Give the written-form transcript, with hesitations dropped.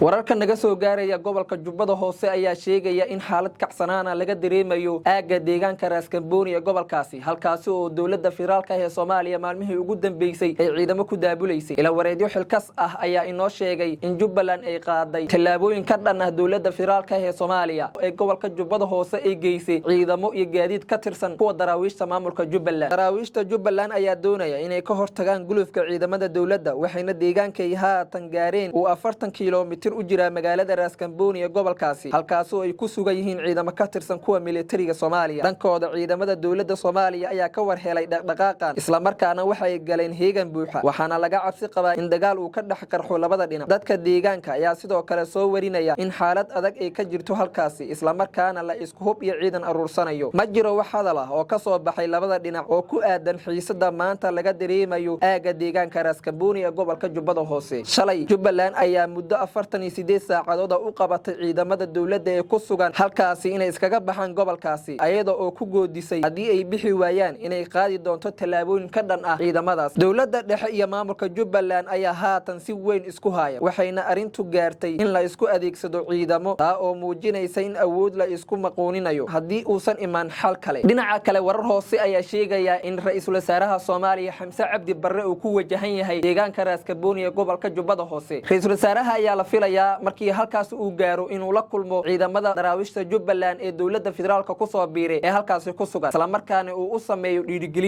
wararka naga soo gaaraya gobolka Jubbada Hoose ayaa sheegaya in xaalad kacsanaana laga dareemayo aaga deegaanka Raaskambooni ee gobolkaasi halkaas oo dawladda federaalka ee Soomaaliya maalmihii ugu dambeysay ay ciidamo ku daabuleysay ila wareedyo xilkas ah ayaa inoo sheegay in Jubbaland ay qaaday tallaabooyin ka dhan ah dawladda federaalka ee Soomaaliya ee gobolka Jubbada Hoose ay geysay ciidamo iyo gaadiid ka tirsan kuwa daraawiishta maamulka Jubbaland daraawiishta Jubbaland ayaa doonaya inay ka hortagaan gulufka ciidamada dawladda waxayna deegaanka ay haatan gaareen 40 kiiloomitir u jira magaalada Raaskambooni ee gobolkaasi halkaas oo ay ku sugan yihiin ciidamo ka tirsan kuwa militariga Soomaaliya dhankooda ciidamada dawladda Soomaaliya ayaa ka war helay dhaqdhaqaaqan isla markaana waxay galeen heegan buuxa waxaana laga cabsi qabaa in dagaal uu ka dhex qarxo labada dhinac dadka deegaanka ayaa sidoo kale soo warinaya in xaalad adag ay ka jirto halkaasi isla markaana la isku hub iyo ciidan aruursanayo ma jiro wax hadal ah oo ka soo baxay labada dhinac oo ku aadan xiisada maanta laga dareemayo aaga deegaanka Raaskambooni ee gobolka Jubbada Hoose shalay Jubbaland ayaa muddo 48 saacadood u qabatay ciidamada dawladda ee ku sugan halkaasi inay iskaga baxaan gobolkaasi ayada oo ku goodisay hadii ay bixi waayaan inay qaadi doonto tallaabooyin ka dhan ah ciidamadaas dawladda dhexe iyo maamulka Jubbaland ayaa haatan si weyn isku haya waxayna arintu gaartay in la isku adeegsado ciidamo oo muujinaysa in awood la isku maqooninayo hadii uusan iman xal kale dhinaca kale warar hoose ayaa sheegaya in ra'iisul wasaaraha Soomaaliya Xamse Cabdi Barre uu ku wajahan yahay deegaanka Raaskambooni ee gobolka Jubbada Hoose ra'iisul wasaaraha ayaa la filayaa markii halkaas uu gaaro inuu la kulmo ciidamada daraawiishta Jubbaland ee dawladda federaalka ku soo biiray ee halkaas ku sugan isla markaana uu u sameeyo dhiirigelin